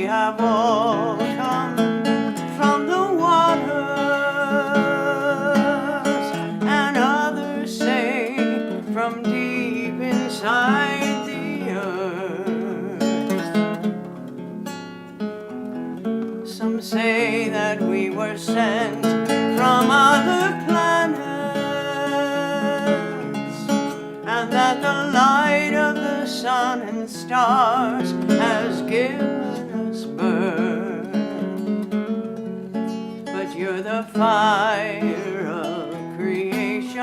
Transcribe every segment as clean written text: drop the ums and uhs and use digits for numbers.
have all come from the waters, and others say from deep inside the earth. Some say that we were sent from other planets, and that the light of the sun and stars has given us birth. But you're the fire of creation,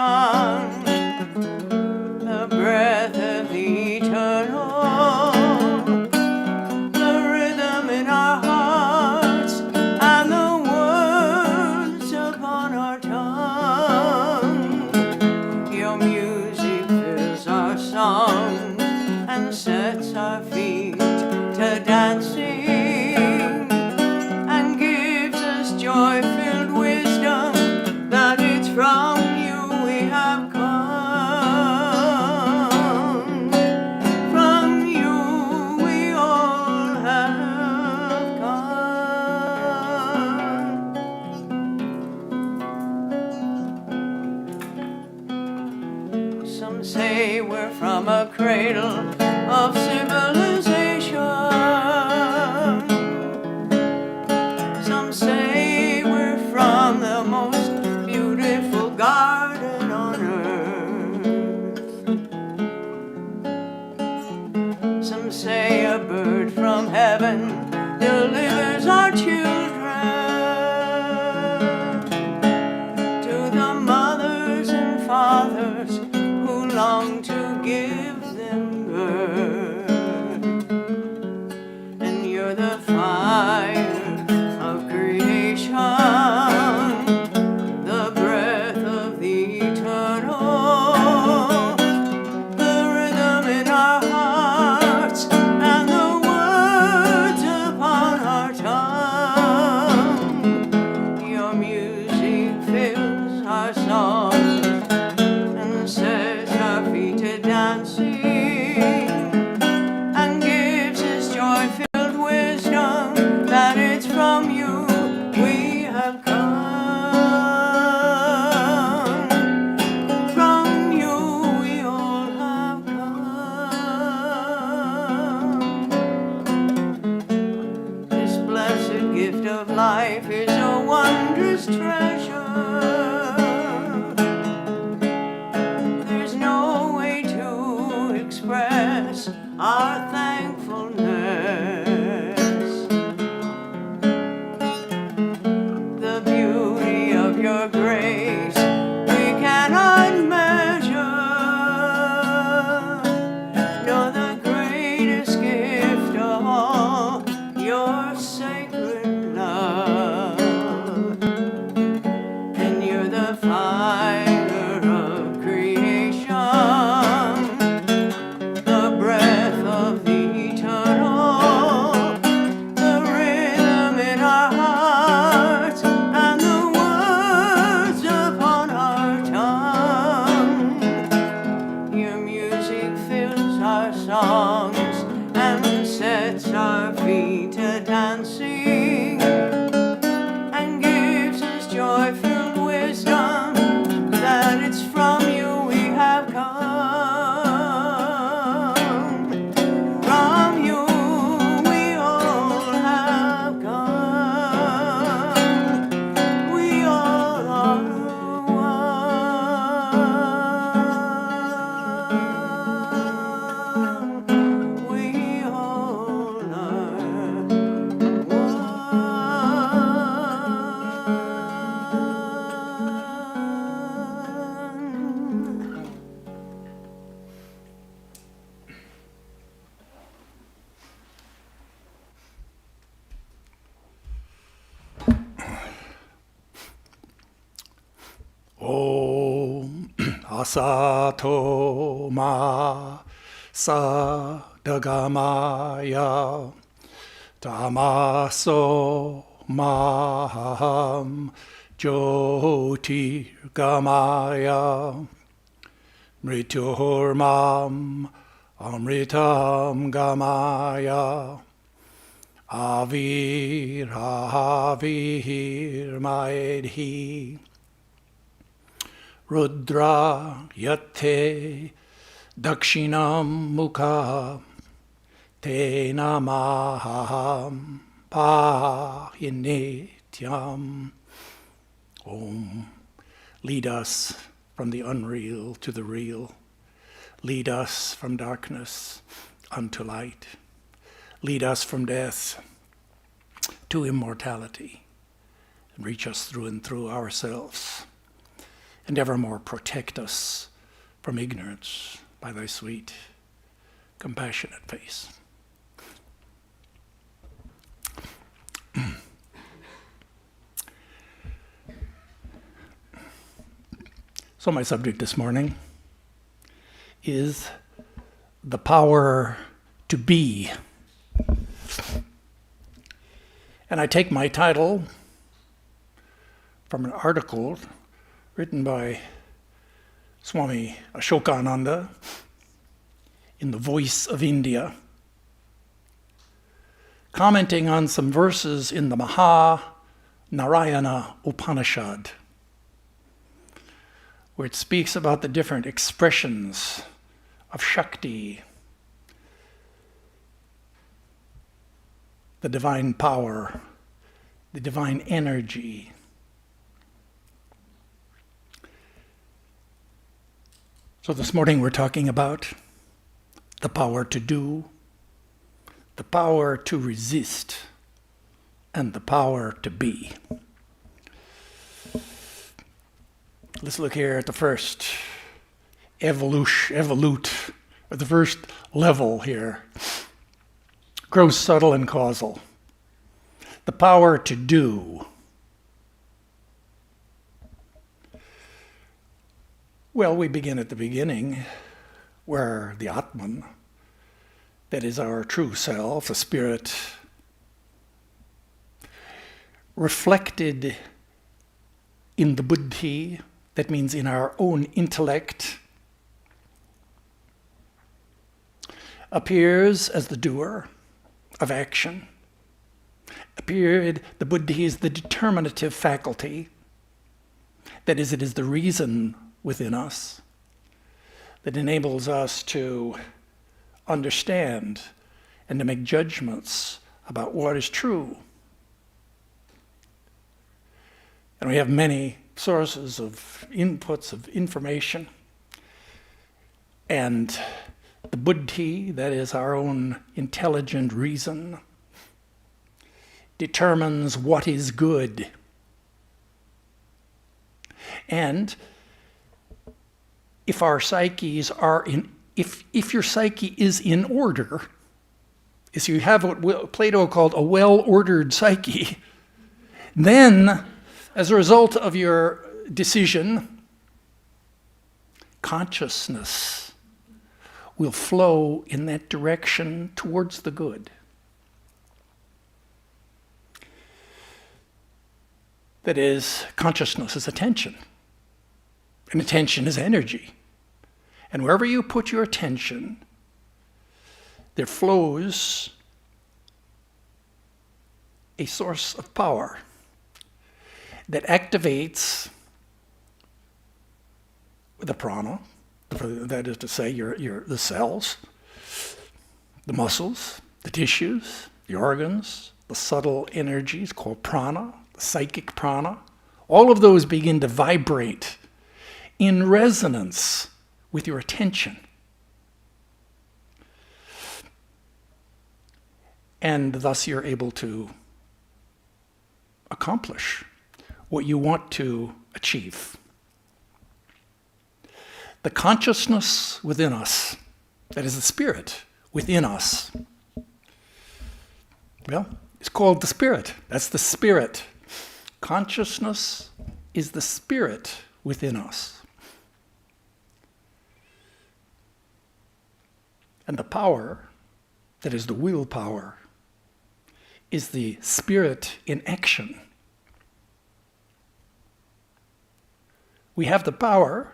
the breath of the eternal, the rhythm in our hearts, and the words upon our tongue. Your music fills our song and sets our feet to dancing, and gives us joy-filled wisdom that it's from you we have come. From you we all have come. Some say we're from a cradle of civilization. Some say we're from the most beautiful garden on earth. Some say a bird from heaven delivers our children to the mothers and fathers who long to give them birth. And you're the fire of creation, the breath of the eternal, the rhythm in our hearts, and the words upon our tongue. Your music fills our songs and sets our feet to dancing, and gives us joy-filled wisdom that it's from you we have come. From you we all have come. This blessed gift of life is a wondrous treasure. There's no way to express our thankfulness. The beauty of your grace we cannot measure, nor the greatest gift of all, your sacred love. And you're the fire of creation, the breath of the eternal, the rhythm in our hearts, and the words upon our tongue. Your music fills our songs and sets our feet to dancing, and gives us joy-filled wisdom that it's from you we have come. From you we all have come. We all are one. We all are one. Om Asato Ma Sadagamaya Tamaso Maham Jyotirgamaya Mrityurmam Amritam Gamaya Havir Havir Maedhi Rudra Yate Dakshinam Mukha Te Namaham Pahinityam. Om. Lead us from the unreal to the real. Lead us from darkness unto light. Lead us from death to immortality. And reach us through and through ourselves. And evermore protect us from ignorance by thy sweet, compassionate face. So my subject this morning is the power to be. And I take my title from an article written by Swami Vedarupananda in the Voice of India, commenting on some verses in the Narayana Upanishad, where it speaks about the different expressions of Shakti, the divine power, the divine energy. So this morning we're talking about the power to do, the power to resist, and the power to be. Let's look here at the first evolute, or the first level here. Gross, subtle, and causal. The power to do. Well, we begin at the beginning, where the Atman, that is our true self, the spirit, reflected in the buddhi, that means in our own intellect, appears as the doer of action. The buddhi is the determinative faculty. That is, it is the reason within us that enables us to understand and to make judgments about what is true. And we have many sources of inputs of information. And the buddhi, that is our own intelligent reason, determines what is good. And if our psyches are if your psyche is in order, if you have what Plato called a well-ordered psyche, then as a result of your decision, consciousness will flow in that direction towards the good. That is, consciousness is attention, and attention is energy. And wherever you put your attention, there flows a source of power that activates the prana, that is to say, the cells, the muscles, the tissues, the organs, the subtle energies called prana, the psychic prana. All of those begin to vibrate in resonance with your attention. And thus you're able to accomplish what you want to achieve. The consciousness within us, that is the spirit within us, well, it's called the spirit. That's the spirit. Consciousness is the spirit within us. And the power, that is the willpower, is the spirit in action. We have the power,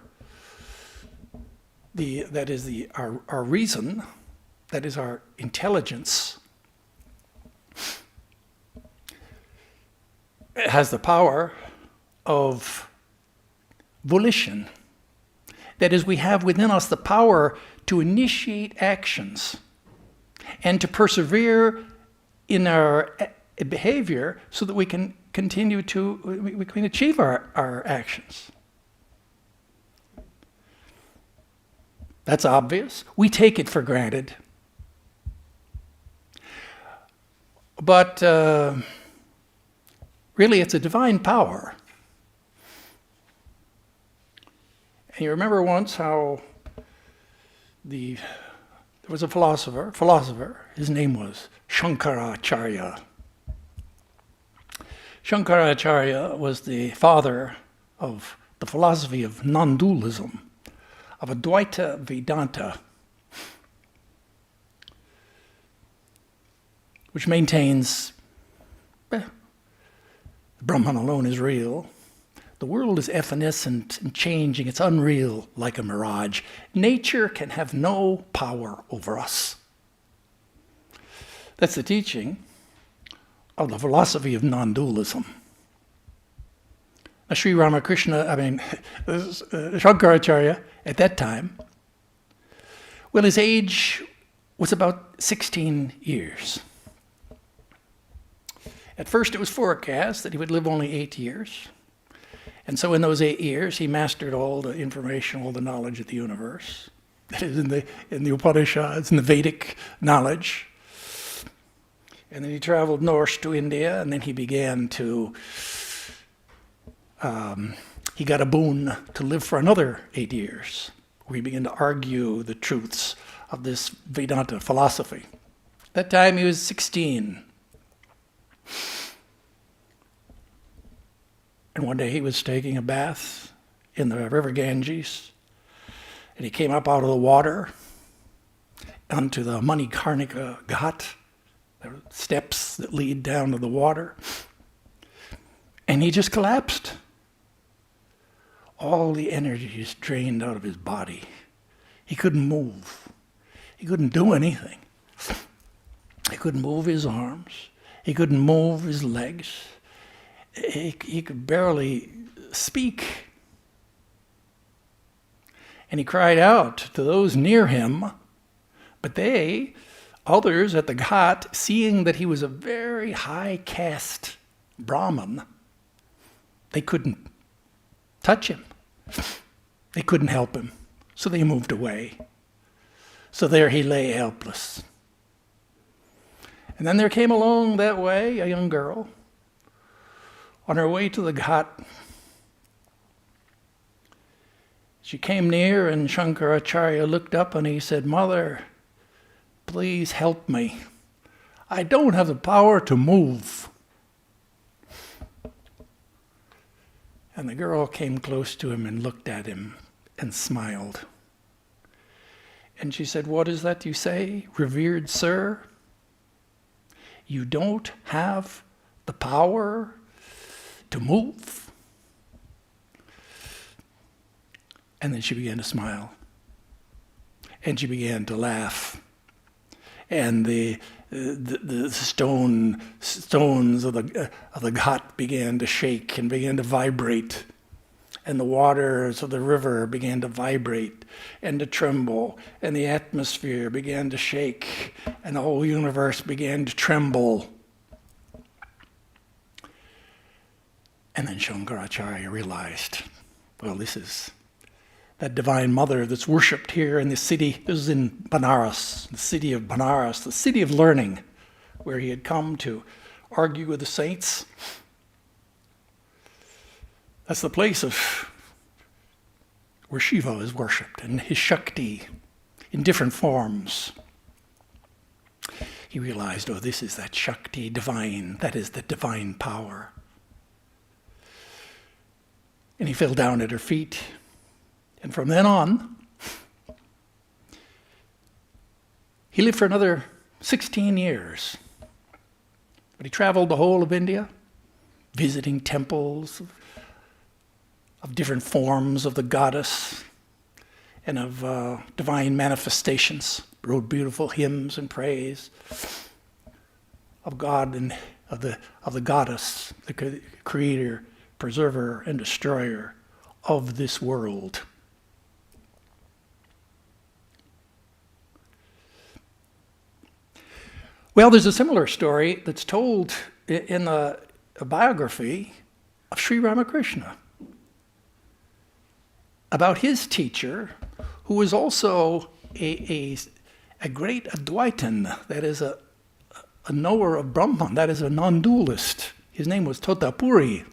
that is our reason, that is our intelligence, has the power of volition. That is, we have within us the power to initiate actions and to persevere in our behavior so that we can continue to, we can achieve our actions. That's obvious. We take it for granted. But really, it's a divine power. And you remember once how there was a philosopher, his name was Shankaracharya. Shankaracharya was the father of the philosophy of non-dualism, of Advaita Vedanta, which maintains Brahman alone is real. The world is evanescent and changing. It's unreal like a mirage. Nature can have no power over us. That's the teaching of the philosophy of non-dualism. Now, Shankaracharya, at that time, well, his age was about 16 years. At first, it was forecast that he would live only 8 years. And so in those 8 years, he mastered all the information, all the knowledge of the universe. That is in the Upanishads, in the Vedic knowledge. And then he traveled north to India, and then he began to, he got a boon to live for another 8 years, where he began to argue the truths of this Vedanta philosophy. At that time, he was 16. And one day he was taking a bath in the river Ganges, and he came up out of the water onto the Manikarnika Ghat, the steps that lead down to the water, and he just collapsed. All the energy is drained out of his body. He couldn't move. He couldn't do anything. He couldn't move his arms. He couldn't move his legs. He could barely speak. And he cried out to those near him, but others at the Ghat, seeing that he was a very high caste Brahmin, they couldn't touch him. They couldn't help him. So they moved away. So there he lay helpless. And then there came along that way a young girl on her way to the Ghat. She came near, and Shankaracharya looked up and he said, "Mother, please help me. I don't have the power to move." And the girl came close to him and looked at him and smiled. And she said, "What is that you say, revered sir? You don't have the power to move?" And then she began to smile. And she began to laugh. And the stones of the Ghat began to shake and began to vibrate. And the waters of the river began to vibrate and to tremble. And the atmosphere began to shake. And the whole universe began to tremble. And then Shankaracharya realized, well, this is that divine mother that's worshipped here in the city. This is in Benares, the city of Benares, the city of learning, where he had come to argue with the saints. That's the place where Shiva is worshipped and his Shakti in different forms. He realized, oh, this is that Shakti divine, that is the divine power. And he fell down at her feet. And from then on, he lived for another 16 years. But he traveled the whole of India, visiting temples of different forms of the goddess and of divine manifestations, wrote beautiful hymns and praise of God and of the goddess, the creator, preserver, and destroyer of this world. Well, there's a similar story that's told in a biography of Sri Ramakrishna about his teacher, who was also a great Advaitin, that is a knower of Brahman, that is a non-dualist. His name was Totapuri.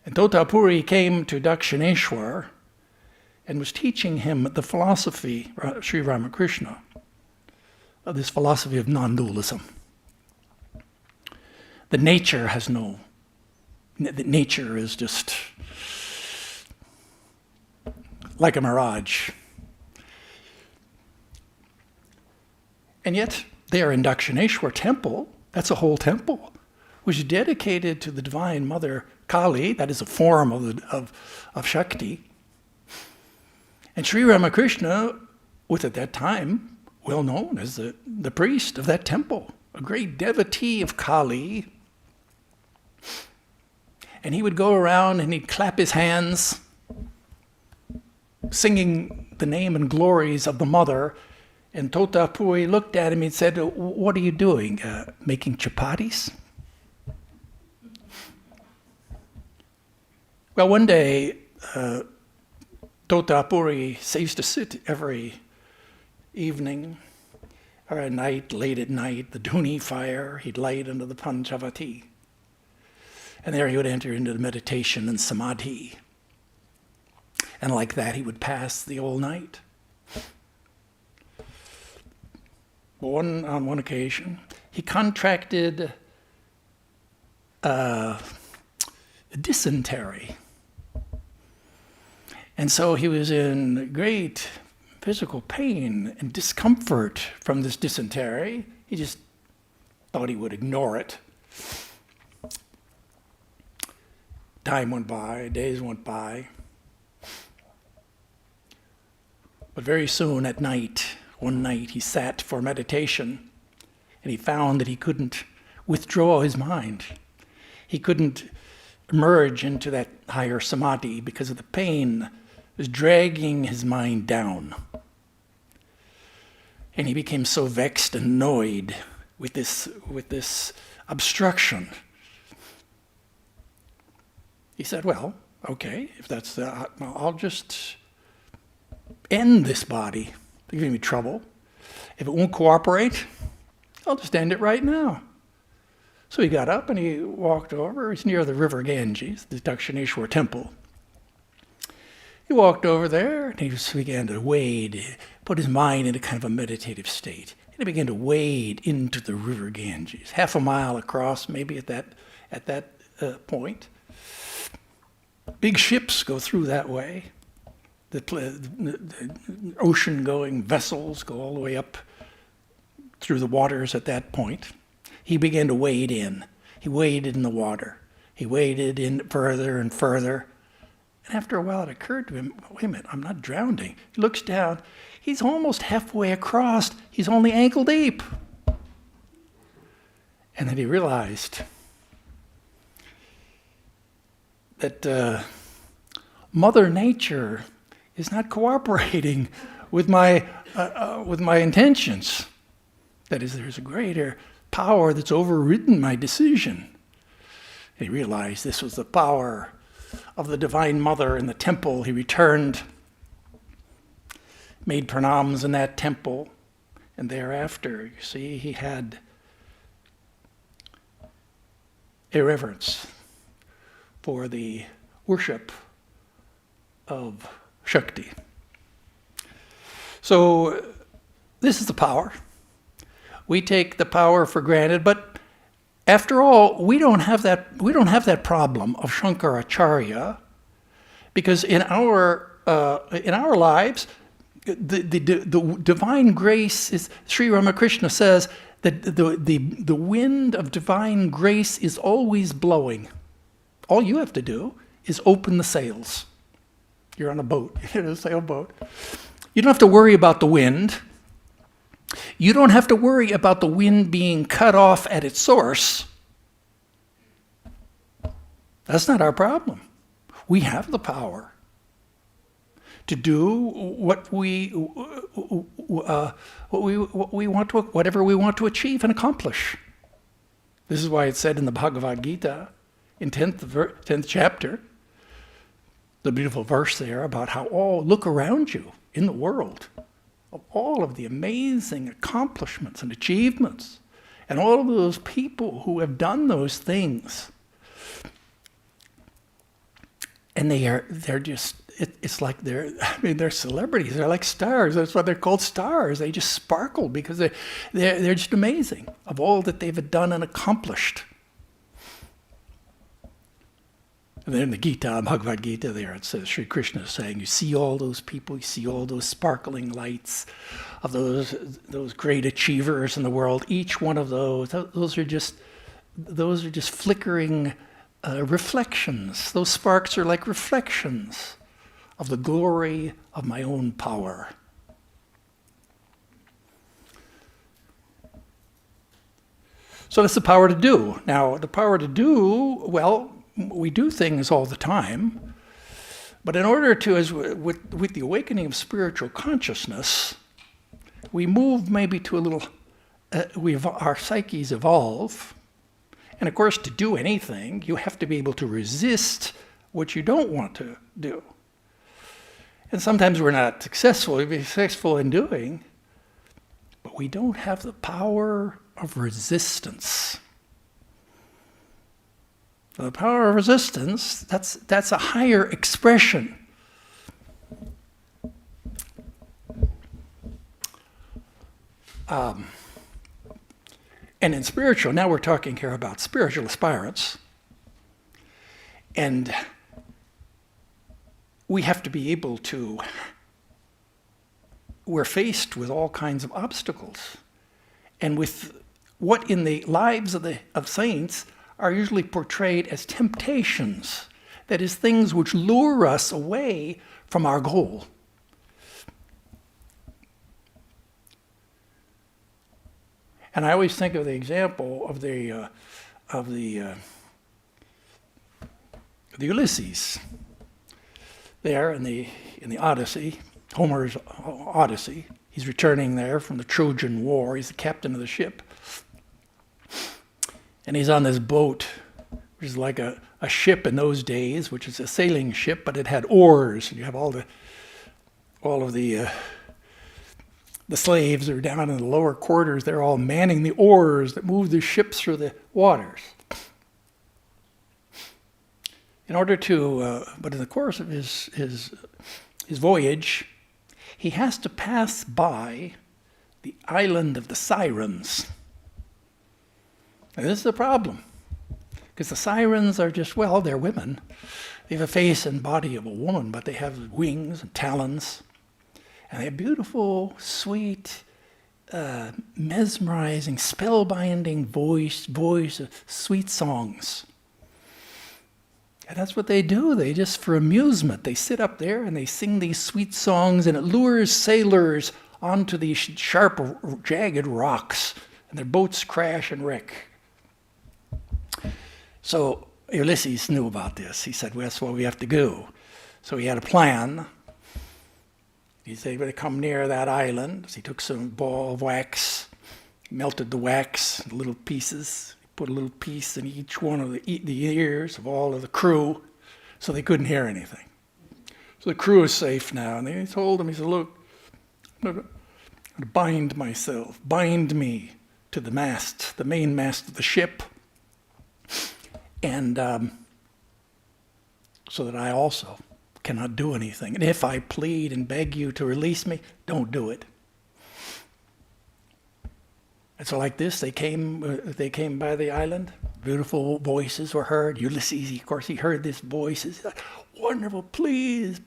And Totapuri came to Dakshineshwar and was teaching him the philosophy, Sri Ramakrishna, of this philosophy of non-dualism. That nature is just like a mirage. And yet, they are in Dakshineshwar temple, that's a whole temple, which is dedicated to the Divine Mother Kali, that is a form of Shakti. And Sri Ramakrishna was at that time well known as the priest of that temple, a great devotee of Kali. And he would go around and he'd clap his hands, singing the name and glories of the mother. And Totapuri looked at him and said, "What are you doing? Making chapatis?" Well, one day, Totapuri used to sit every evening or at night, late at night, the dhuni fire he'd light under the Panchavati. And there he would enter into the meditation and samadhi. And like that, he would pass the whole night. On one occasion, he contracted dysentery. And so he was in great physical pain and discomfort from this dysentery. He just thought he would ignore it. Time went by, days went by. But very soon at night, one night, he sat for meditation, and he found that he couldn't withdraw his mind. He couldn't emerge into that higher samadhi because of the pain was dragging his mind down. And he became so vexed and annoyed with this obstruction. He said, "Well, okay, if that's I'll just end this body. It's giving me trouble. If it won't cooperate, I'll just end it right now." So he got up and he walked over. It's near the river Ganges, the Dakshineshwar temple. He walked over there and he just began to wade, put his mind into kind of a meditative state. And he began to wade into the river Ganges, half a mile across, maybe at that point. Big ships go through that way. The ocean-going vessels go all the way up through the waters at that point. He began to wade in. He waded in the water. He waded in further and further. And after a while, it occurred to him, wait a minute, I'm not drowning. He looks down. He's almost halfway across. He's only ankle deep. And then he realized that Mother Nature is not cooperating with my intentions. That is, there's a greater power that's overridden my decision. He realized this was the power of the Divine Mother in the temple. He returned, made pranams in that temple, and thereafter, you see, he had a reverence for the worship of Shakti. So this is the power. We take the power for granted, but after all, we don't have that problem of Shankaracharya, because in our lives, the divine grace is. Sri Ramakrishna says that the wind of divine grace is always blowing. All you have to do is open the sails. You're on a boat, a sailboat. You don't have to worry about the wind. You don't have to worry about the wind being cut off at its source. That's not our problem. We have the power to do whatever we want to achieve and accomplish. This is why it's said in the Bhagavad Gita, in 10th chapter, the beautiful verse there about how look around you in the world of all of the amazing accomplishments and achievements and all of those people who have done those things. And they're just, it's like they're celebrities. They're like stars. That's why they're called stars. They just sparkle because they're just amazing of all that they've done and accomplished. And then in the Gita, Bhagavad Gita, there it says, Sri Krishna is saying, you see all those people, you see all those sparkling lights of those great achievers in the world. Each one of those are just flickering reflections. Those sparks are like reflections of the glory of my own power. So that's the power to do. Now, the power to do, well, we do things all the time, but in order to, as with the awakening of spiritual consciousness, we move maybe to a little, our psyches evolve. And of course, to do anything, you have to be able to resist what you don't want to do. And sometimes we're not successful. We'll be successful in doing, but we don't have the power of resistance. The power of resistance, that's a higher expression. And in spiritual, now we're talking here about spiritual aspirants. And we have to be able to, we're faced with all kinds of obstacles. And with what in the lives of saints are usually portrayed as temptations. That is, things which lure us away from our goal. And I always think of the example of the Ulysses. There in the Odyssey, Homer's Odyssey, he's returning there from the Trojan War. He's the captain of the ship, and he's on this boat, which is like a ship in those days, which is a sailing ship, but it had oars, and you have all of the slaves are down in the lower quarters. They're all manning the oars that move the ships through the waters. In order to, but in the course of his voyage, he has to pass by the island of the Sirens. And this is the problem, because the Sirens are just, well, they're women. They have a face and body of a woman, but they have wings and talons. And they have beautiful, sweet, mesmerizing, spellbinding voice of sweet songs. And that's what they do. They just, for amusement, they sit up there and they sing these sweet songs, and it lures sailors onto these sharp, jagged rocks, and their boats crash and wreck. So Ulysses knew about this. He said, well, that's what we have to do. So he had a plan. He said, "When they come near that island," so he took some ball of wax, melted the wax in little pieces, put a little piece in each one of the ears of all of the crew, so they couldn't hear anything. So the crew is safe now, and they told him, he said, "Look, I'm going to bind me to the mast, the main mast of the ship, and so that I also cannot do anything. And if I plead and beg you to release me, don't do it." And so like this, they came by the island. Beautiful voices were heard. Ulysses, of course, he heard this voice. He's like, "Wonderful, please,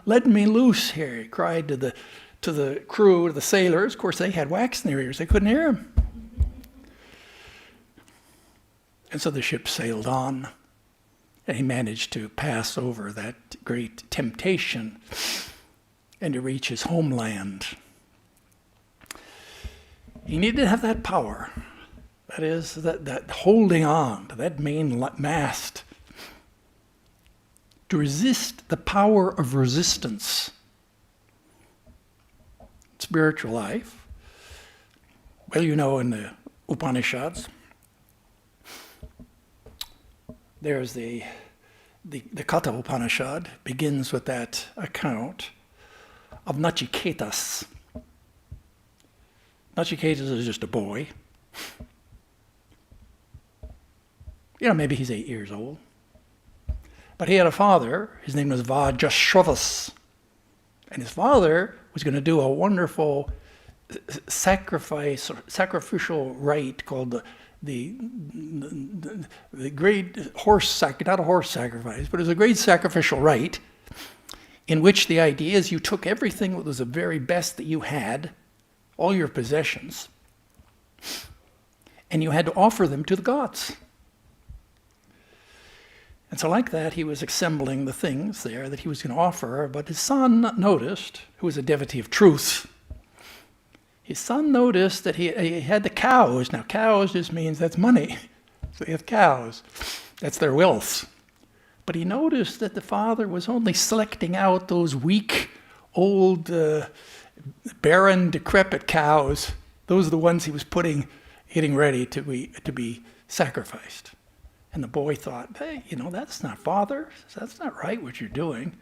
let me loose here," he cried to the crew, to the sailors. Of course, they had wax in their ears. They couldn't hear him. And so the ship sailed on. And he managed to pass over that great temptation and to reach his homeland. He needed to have that power. That is, that holding on to that main mast to resist the power of resistance. Spiritual life. Well, you know, in the Upanishads, there's the Katha Upanishad begins with that account of Nachiketas. Nachiketas is just a boy. You know, maybe he's 8 years old. But he had a father, his name was Vajashravas. And his father was going to do a wonderful sacrificial rite called the great not a horse sacrifice, but it was a great sacrificial rite in which the idea is you took everything that was the very best that you had, all your possessions, and you had to offer them to the gods. And so like that, he was assembling the things there that he was going to offer, but his son noticed, who was a devotee of truth, his son noticed that he had the cows. Now, cows just means that's money. So he has cows. That's their wealth. But he noticed that the father was only selecting out those weak, old, barren, decrepit cows. Those are the ones he was getting ready to be sacrificed. And the boy thought, hey, that's not father. That's not right what you're doing.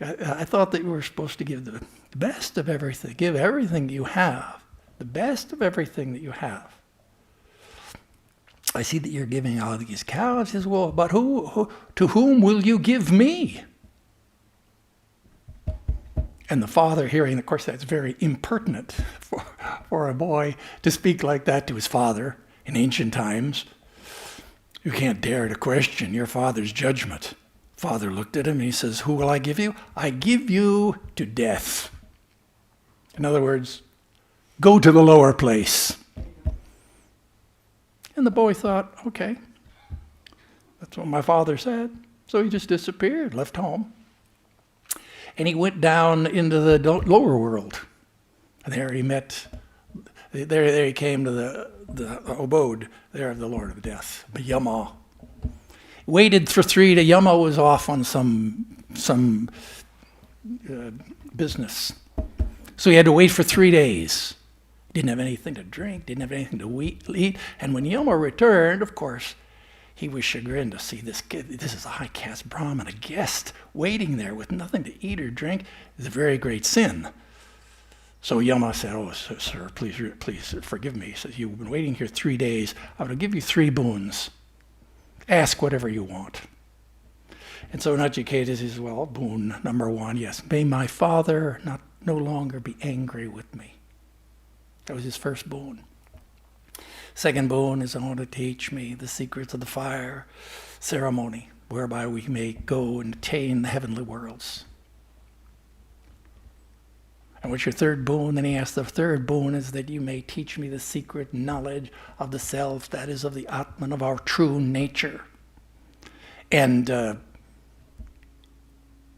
I thought that you were supposed to give the best of everything. Give everything that you have. The best of everything that you have. I see that you're giving all these cows. He says, well, but to whom will you give me? And the father hearing, of course, that's very impertinent for a boy to speak like that to his father in ancient times. You can't dare to question your father's judgment. Father looked at him and he says, who will I give you? I give you to death. In other words, go to the lower place. And the boy thought, okay, that's what my father said. So he just disappeared, left home. And he went down into the lower world. And there he came to the abode there of the Lord of Death, Yama. Waited for 3 days. Yama was off on some business. So he had to wait for 3 days. Didn't have anything to drink, didn't have anything to eat. And when Yama returned, of course, he was chagrined to see this kid. This is a high caste Brahmin, a guest, waiting there with nothing to eat or drink. Is a very great sin. So Yama said, oh, sir, please forgive me. He says, you've been waiting here 3 days. I will give you 3 boons. Ask whatever you want. And so Nachiketas says, well, boon number 1, yes. May my father no longer be angry with me. That was his first boon. Second boon is I want to teach me the secrets of the fire ceremony, whereby we may go and attain the heavenly worlds. And what's your third boon? Then he asked, the third boon is that you may teach me the secret knowledge of the self, that is of the Atman, of our true nature. And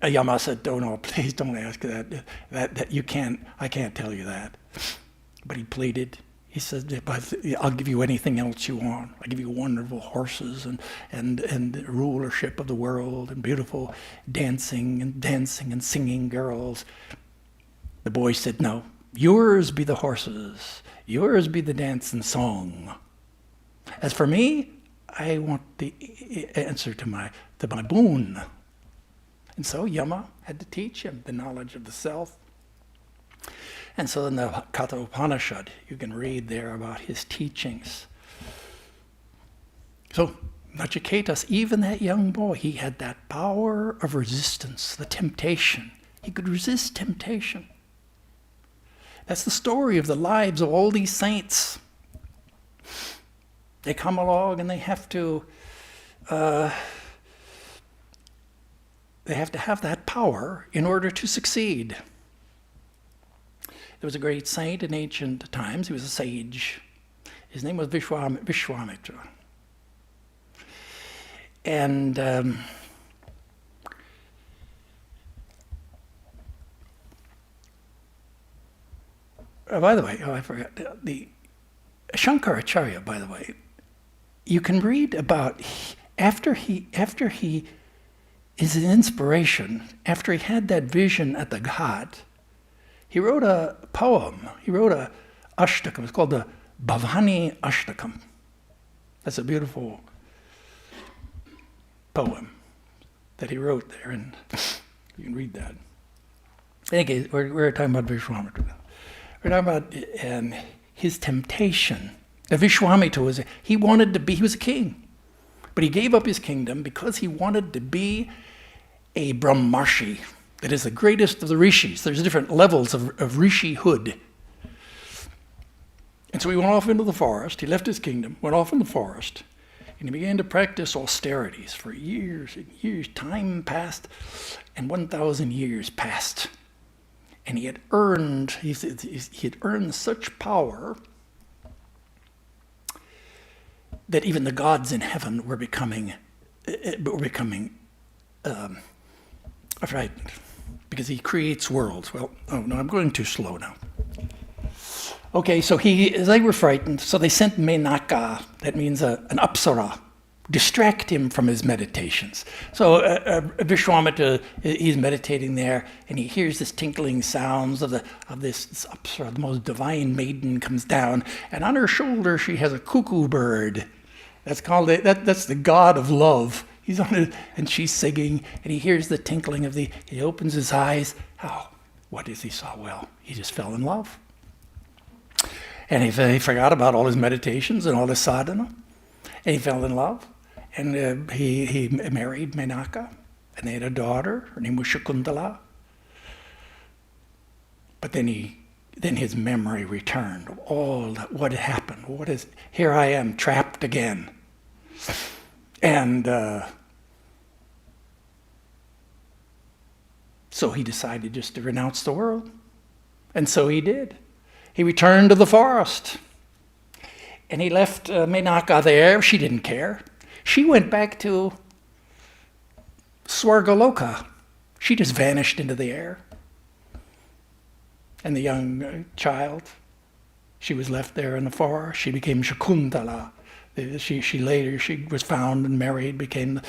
Yama said, oh no, please don't ask that. That you can't, I can't tell you that. But he pleaded. He said, I'll give you anything else you want. I'll give you wonderful horses and rulership of the world and beautiful dancing and singing girls. The boy said, no, yours be the horses, yours be the dance and song. As for me, I want the answer to my boon. And so Yama had to teach him the knowledge of the self. And so in the Katha Upanishad, you can read there about his teachings. So Nachiketas, even that young boy, he had that power of resistance, the temptation. He could resist temptation. That's the story of the lives of all these saints. They come along and they have to have that power in order to succeed. There was a great saint in ancient times. He was a sage. His name was Vishwamitra. And by the way, I forgot, the Shankaracharya, by the way, you can read about after he is an inspiration, after he had that vision at the Ghat, he wrote a poem. He wrote a ashtakam. It's called the Bhavani Ashtakam. That's a beautiful poem that he wrote there, and you can read that. Anyway, we're talking about Vishwamitra. We're talking about his temptation. The Vishwamitra he was a king, but he gave up his kingdom because he wanted to be a Brahmarshi, that is the greatest of the rishis. There's different levels of rishihood. And so he went off into the forest. He left his kingdom, went off in the forest, and he began to practice austerities for years and years. Time passed, and 1,000 years passed. And he had earned such power that even the gods in heaven were becoming frightened, because he creates worlds. Well, oh no, I'm going too slow now. Okay, so they were frightened, so they sent Menaka, that means an apsara, distract him from his meditations. So Vishwamitra, he's meditating there, and he hears this tinkling sounds of this apsara, the most divine maiden comes down, and on her shoulder she has a cuckoo bird. That's the god of love. He's on it, and she's singing, and he hears the tinkling he opens his eyes. Oh, what does he saw? Well, he just fell in love. And he forgot about all his meditations and all his sadhana, and he fell in love. And he married Menaka, and they had a daughter. Her name was Shakuntala. But then his memory returned of all what had happened. Here I am trapped again. And so he decided just to renounce the world. And so he did. He returned to the forest. And he left Menaka there. She didn't care. She went back to Swargaloka. She just vanished into the air. And the young child, she was left there in the forest. She became Shakuntala. She later was found and married, became the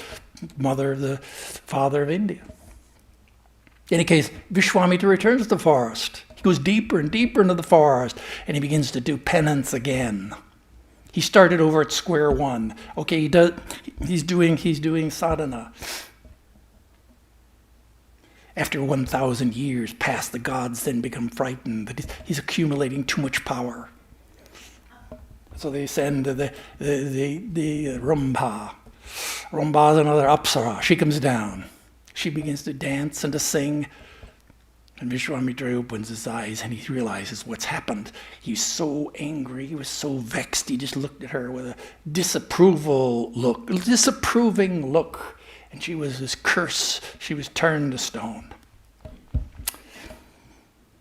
mother of the father of India. In any case, Vishwamitra returns to the forest. He goes deeper and deeper into the forest, and he begins to do penance again. He started over at square one. Okay, he's doing sadhana. After 1,000 years pass, the gods then become frightened that he's accumulating too much power. So they send the Rambha. Rambha is another apsara. She comes down. She begins to dance and to sing. And Vishwamitra opens his eyes and he realizes what's happened. He's so angry. He was so vexed. He just looked at her with a disapproving look. And she was this curse. She was turned to stone.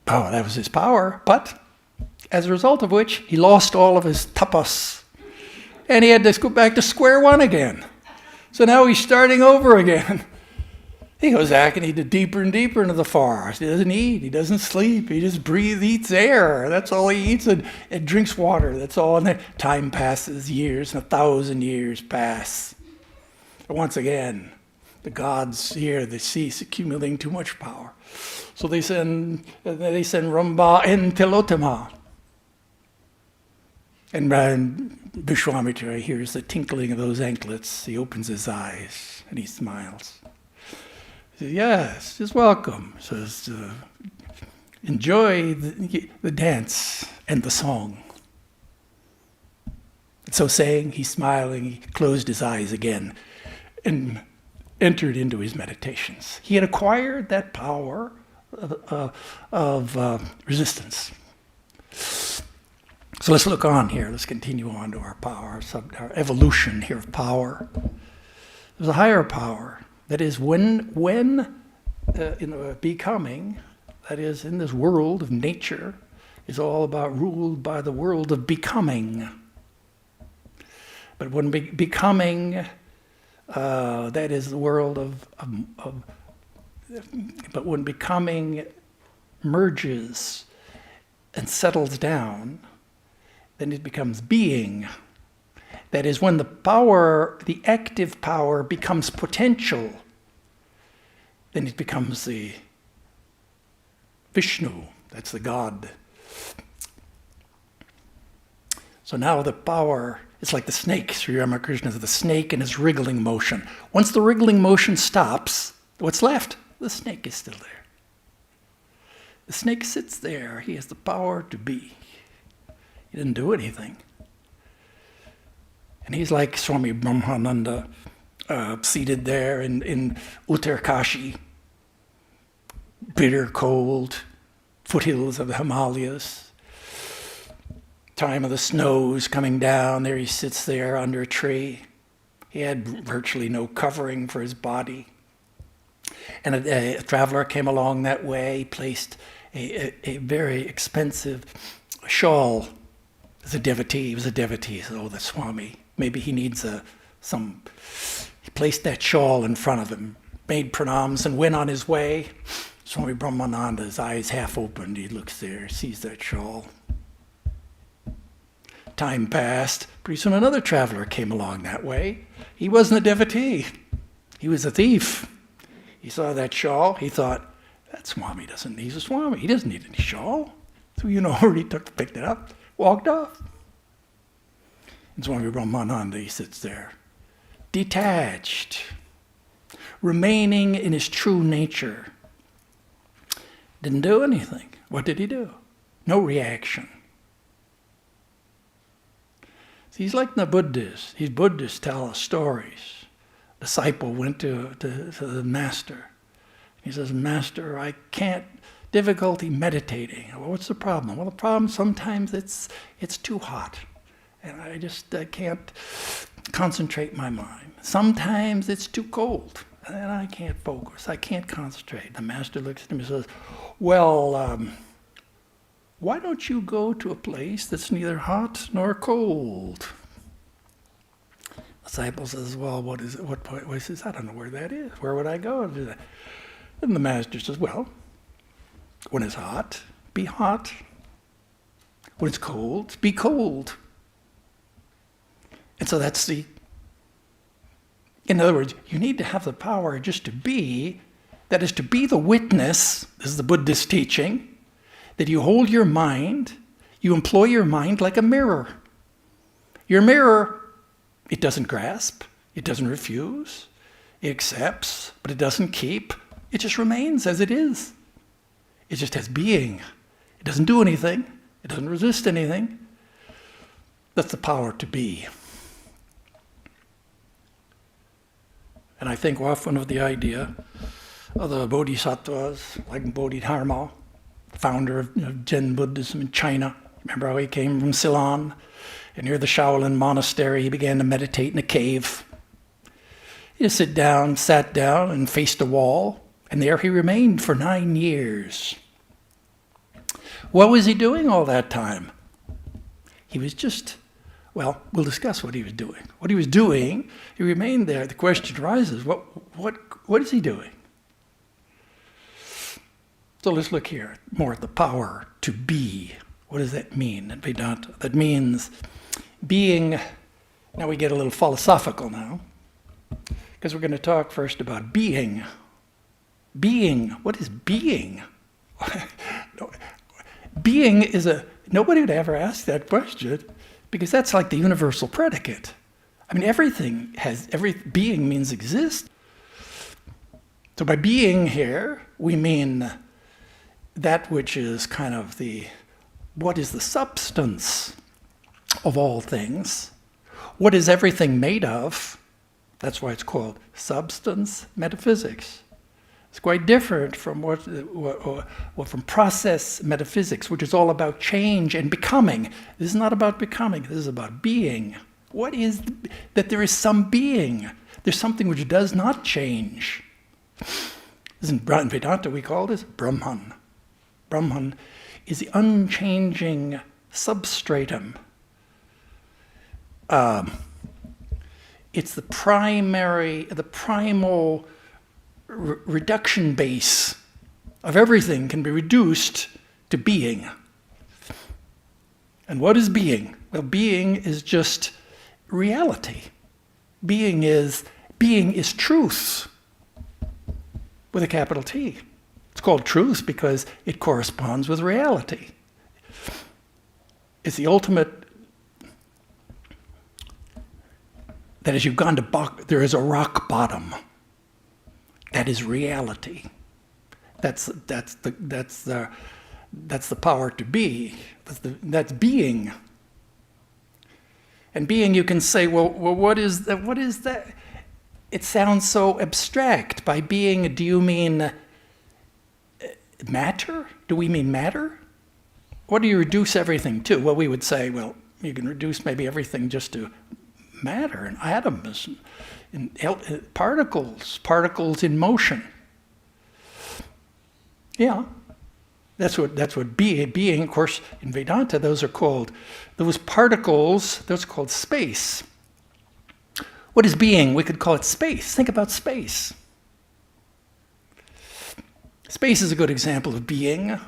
Oh, that was his power. But as a result of which, he lost all of his tapas. And he had to go back to square one again. So now he's starting over again. He goes back and he did deeper and deeper into the forest. He doesn't eat. He doesn't sleep. He just eats air. That's all he eats, and drinks water. That's all. And then time passes, years, and 1,000 years pass. And once again, the gods hear the cease accumulating too much power. So they send Rambha and Tilottama. And Vishwamitra hears the tinkling of those anklets. He opens his eyes and he smiles. He says, yes, just welcome. He says, enjoy the dance and the song. And so saying, he's smiling, he closed his eyes again and entered into his meditations. He had acquired that power of resistance. So let's look on here. Let's continue on to our power, our evolution here of power. There's a higher power. That is, when becoming, that is, in this world of nature, is all about ruled by the world of becoming. But when becoming, that is the world but when becoming merges and settles down, then it becomes being. That is, when the power, the active power, becomes potential, then it becomes the Vishnu, that's the God. So now the power, it's like the snake, Sri Ramakrishna, the snake in his wriggling motion. Once the wriggling motion stops, what's left? The snake is still there. The snake sits there. He has the power to be. He didn't do anything. And he's like Swami Vedarupananda, seated there in Uttarkashi, bitter cold, foothills of the Himalayas. Time of the snows coming down, there he sits there under a tree. He had virtually no covering for his body. And a traveler came along that way. He placed a very expensive shawl. As a devotee, he was a devotee. He said, oh, the Swami, maybe he needs some. He placed that shawl in front of him, made pranams, and went on his way. Swami Vedarupananda, his eyes half opened, he looks there, sees that shawl. Time passed. Pretty soon another traveler came along that way. He wasn't a devotee. He was a thief. He saw that shawl. He thought, that Swami doesn't need a Swami. He doesn't need any shawl. So you know where he picked it up, walked off. And Swami Vedarupananda, he sits there, detached, remaining in his true nature. Didn't do anything. What did he do? No reaction. He's like the Buddhists. These Buddhists tell us stories. A disciple went to the master. He says, Master, I can't, difficulty meditating. Well, what's the problem? Well, the problem sometimes it's too hot. And I just can't concentrate my mind. Sometimes it's too cold. And I can't focus. I can't concentrate. The master looks at him and says, well, why don't you go to a place that's neither hot nor cold? The disciple says, well, what is it? What point? Well, he says, I don't know where that is. Where would I go? And the master says, well, when it's hot, be hot. When it's cold, be cold. And so that's in other words, you need to have the power just to be, that is to be the witness, this is the Buddhist teaching, that you hold your mind, you employ your mind like a mirror. Your mirror, it doesn't grasp, it doesn't refuse, it accepts, but it doesn't keep. It just remains as it is. It just has being. It doesn't do anything. It doesn't resist anything. That's the power to be. And I think often of the idea of the bodhisattvas, like Bodhidharma, founder of Zen Buddhism in China. Remember how he came from Ceylon? And near the Shaolin monastery, he began to meditate in a cave. He just sat down and faced a wall. And there he remained for 9 years. What was he doing all that time? He was just, well, we'll discuss what he was doing. What he was doing, he remained there. The question arises, what is he doing? So let's look here more at the power to be. What does that mean in Vedanta? That means being, now we get a little philosophical now, because we're going to talk first about being. Being, what is being? Being is nobody would ever ask that question, because that's like the universal predicate. I mean, every being means exist. So by being here, we mean that which is kind of what is the substance of all things? What is everything made of? That's why it's called substance metaphysics. It's quite different from from process metaphysics, which is all about change and becoming. This is not about becoming. This is about being. What is that? There is some being. There's something which does not change. In Vedanta, we call this Brahman. Brahman is the unchanging substratum. It's the primal reduction base of everything can be reduced to being. And what is being? Well, being is just reality. Being is truth with a capital T. It's called truth because it corresponds with reality. It's the ultimate. That is, you've gone to there is a rock bottom. That is reality. That's the power to be. That's being. And being, you can say, well, what is that? What is that? It sounds so abstract. By being, do you mean matter? Do we mean matter? What do you reduce everything to? Well, we would say, well, you can reduce maybe everything just to matter and atoms and particles in motion. Yeah, that's what being. Of course, in Vedanta, those particles. Those are called space. What is being? We could call it space. Think about space. Space is a good example of being.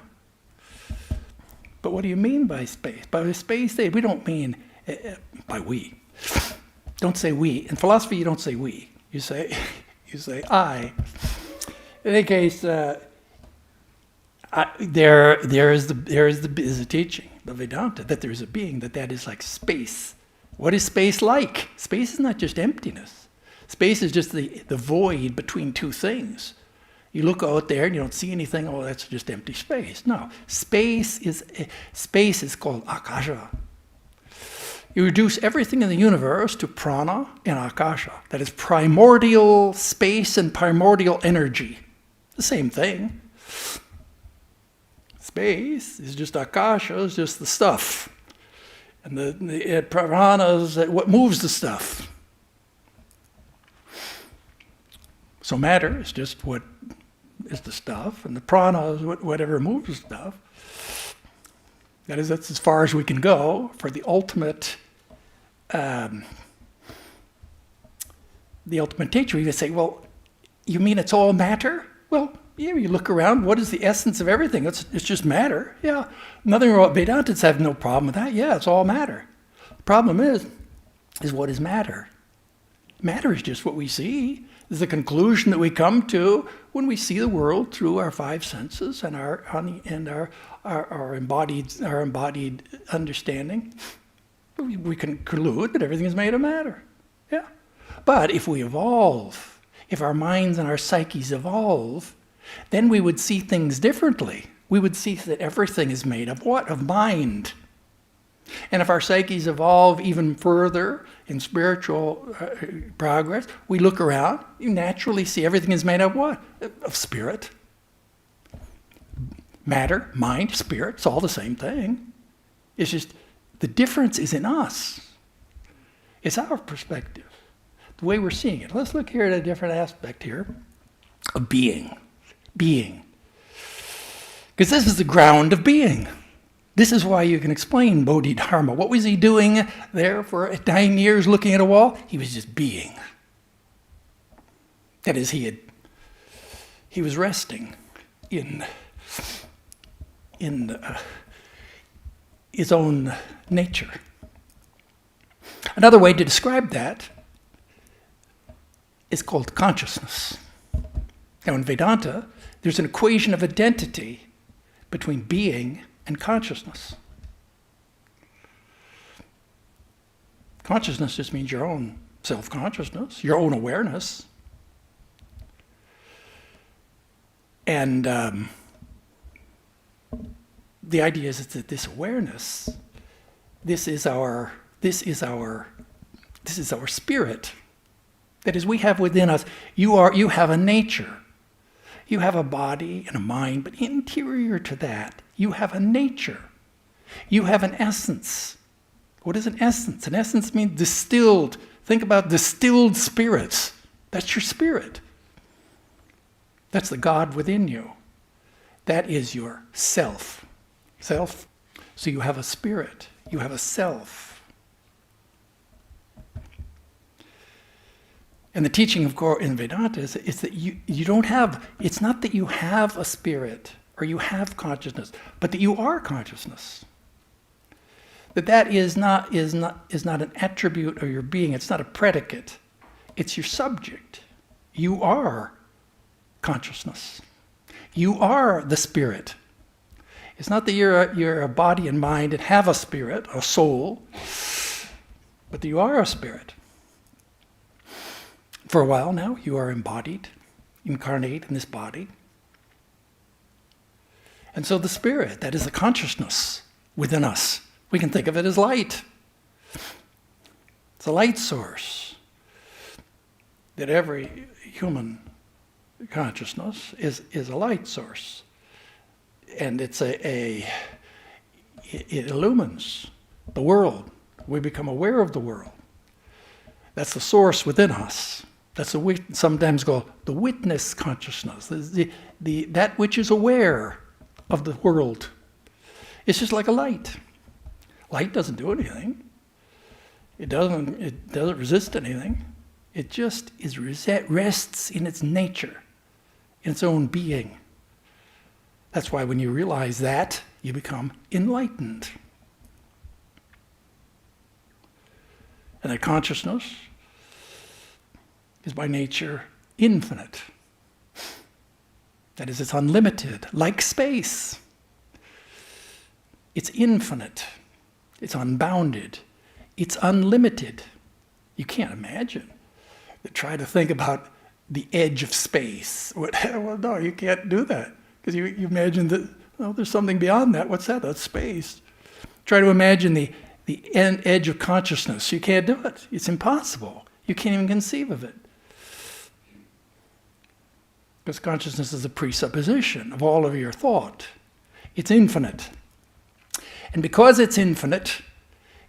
But what do you mean by space? By space, we don't mean by we. Don't say we. In philosophy, you don't say we. You say I. In any case, there is a teaching, the Vedanta, that there is a being, that is like space. What is space like? Space is not just emptiness. Space is just the void between two things. You look out there and you don't see anything. Oh, that's just empty space. No, space is called akasha. You reduce everything in the universe to prana and akasha. That is primordial space and primordial energy. The same thing. Space is just akasha, is just the stuff. And the prana is what moves the stuff. So matter is just what is the stuff, and the prana is whatever moves the stuff. That's as far as we can go for the ultimate teacher. You say, well, you mean it's all matter? Well, yeah, you look around, what is the essence of everything? It's just matter. Yeah, nothing wrong. Vedantins have no problem with that. Yeah, it's all matter. The problem is what is matter? Matter is just what we see. It's the conclusion that we come to when we see the world through our five senses and our embodied understanding. We can conclude that everything is made of matter. Yeah. But if we evolve, if our minds and our psyches evolve, then we would see things differently. We would see that everything is made of what? Of mind. And if our psyches evolve even further in spiritual progress, we look around, you naturally see everything is made of what? Of spirit. Matter, mind, spirit, it's all the same thing. It's just the difference is in us. It's our perspective, the way we're seeing it. Let's look here at a different aspect here of being. Being. Because this is the ground of being. This is why you can explain Bodhidharma. What was he doing there for 9 years looking at a wall? He was just being. That is, he was resting in his own nature. Another way to describe that is called consciousness. Now in Vedanta, there's an equation of identity between being and consciousness. Consciousness just means your own self-consciousness, your own awareness. And the idea is that this awareness, this is our spirit. That is, we have within us, you have a nature. You have a body and a mind, but interior to that, you have a nature. You have an essence. What is an essence? An essence means distilled. Think about distilled spirits. That's your spirit. That's the God within you. That is your self. Self. So you have a spirit. You have a self. And the teaching, of course, in Vedanta is that you don't have, it's not that you have a spirit or you have consciousness, but that you are consciousness. that is not an attribute of your being. It's not a predicate. It's your subject. You are consciousness. You are the spirit. It's not that you're a body and mind and have a spirit, a soul, but that you are a spirit. For a while now, you are embodied, incarnate in this body. And so the spirit, that is the consciousness within us, we can think of it as light. It's a light source. That every human consciousness is a light source. And it illumines the world. We become aware of the world. That's the source within us. That's sometimes called the witness consciousness. That which is aware of the world. It's just like a light. Light doesn't do anything. It doesn't resist anything. It just rests in its nature, in its own being. That's why when you realize that, you become enlightened. And that consciousness is by nature infinite. That is, it's unlimited, like space. It's infinite. It's unbounded. It's unlimited. You can't imagine. Try to think about the edge of space. Well, no, you can't do that. Because you imagine that, oh, there's something beyond that. What's that? That's space. Try to imagine the edge of consciousness. You can't do it. It's impossible. You can't even conceive of it. Because consciousness is a presupposition of all of your thought. It's infinite. And because it's infinite,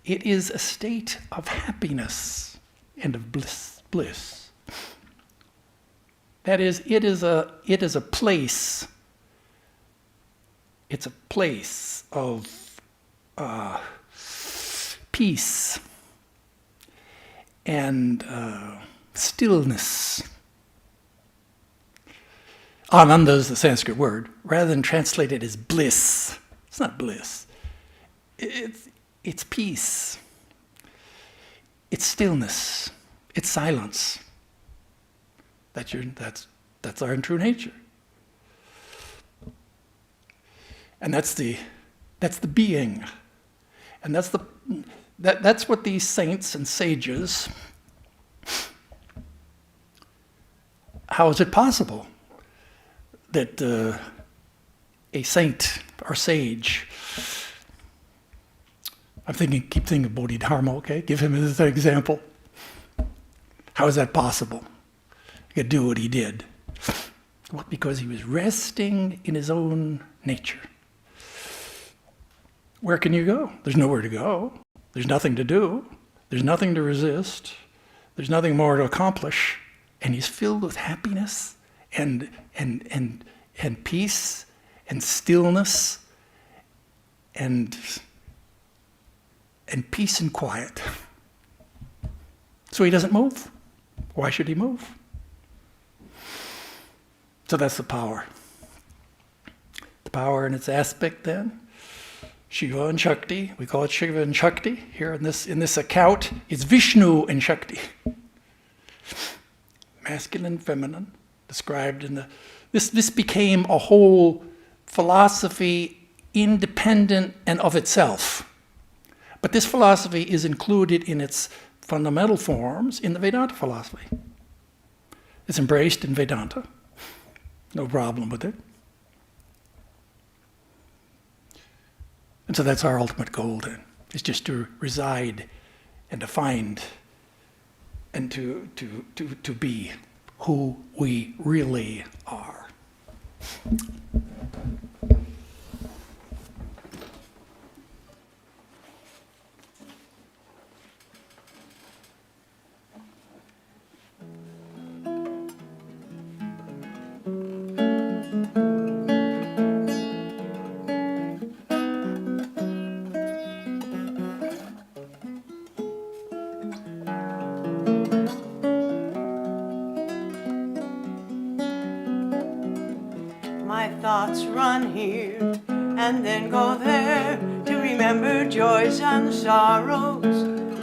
it is a state of happiness and of bliss. That is, it is a place. It's a place of peace and stillness. Ananda is the Sanskrit word. Rather than translate it as bliss, it's not bliss. It's peace. It's stillness. It's silence. That's our true nature. And that's the being. And that's what these saints and sages, how is it possible that a saint or sage, keep thinking of Bodhidharma, okay? Give him as an example. How is that possible? He could do what he did. What? Because he was resting in his own nature. Where can you go? There's nowhere to go. There's nothing to do. There's nothing to resist. There's nothing more to accomplish. And he's filled with happiness and peace and stillness and peace and quiet. So he doesn't move. Why should he move? So that's the power. The power in its aspect then, Shiva and Shakti. We call it Shiva and Shakti. Here in this account, it's Vishnu and Shakti. Masculine, feminine, described in this became a whole philosophy independent and of itself. But this philosophy is included in its fundamental forms in the Vedanta philosophy. It's embraced in Vedanta. No problem with it. And so that's our ultimate goal then, is just to reside and to find and to be who we really are. My thoughts run here and then go there to remember joys and sorrows,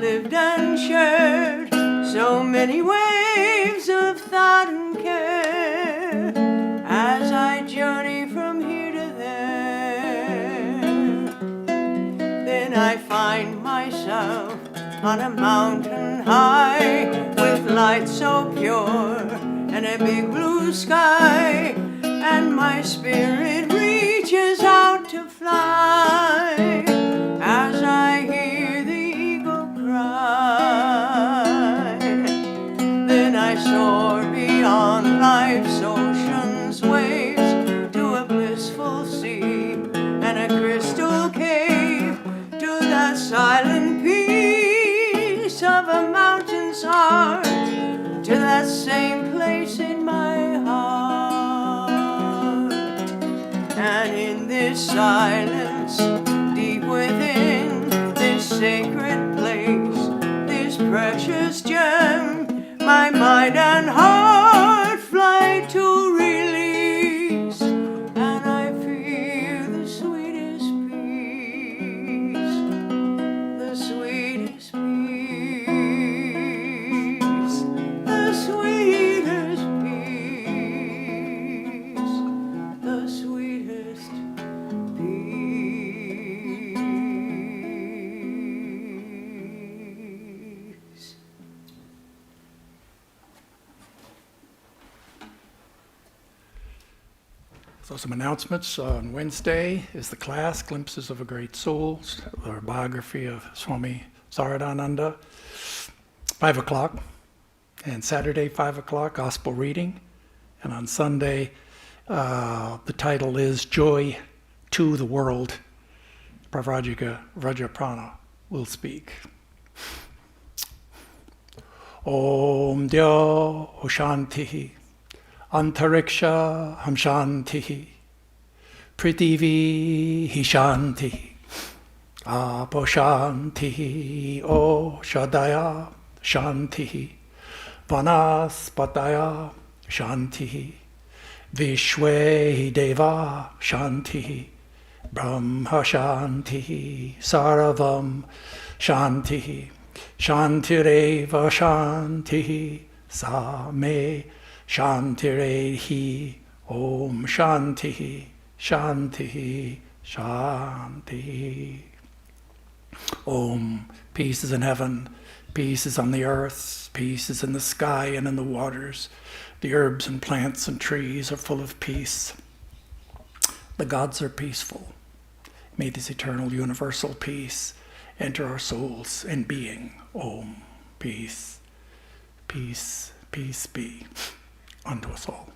lived and shared, so many waves of thought and care, as I journey from here to there. Then I find myself on a mountain high, with light so pure and a big blue sky, and my spirit reaches out to fly, as I hear the eagle cry. Then I soar beyond life's ocean's waves, to a blissful sea and a crystal cave, to that silent peace of a mountain's heart, to that same place in my heart. And in this silence, deep within this sacred place, this precious gem, my mind and heart fly to release, and I feel the sweetest peace, the sweetest peace, the sweetest peace, the sweetest peace. So some announcements. On Wednesday is the class, Glimpses of a Great Soul, or biography of Swami Vedarupananda, 5 o'clock. And Saturday, 5 o'clock, gospel reading. And on Sunday, the title is Joy to the World. Pravrajika Vrajaprana will speak. Om Dyo Shantihi. Antariksha ham shantihi, Prithivi hi shantihi, Apo shantihi, O Shadaya shantihi, Vanaspataya shantihi, Vishwe deva shantihi, Brahma shantihi, Saravam shantihi, Shantireva shantihi, Same Shantirehi, Om Shantihi, Shantihi, Shantihi. Om, peace is in heaven, peace is on the earth, peace is in the sky and in the waters. The herbs and plants and trees are full of peace. The gods are peaceful. May this eternal universal peace enter our souls and being. Om, peace, peace, peace be unto us all.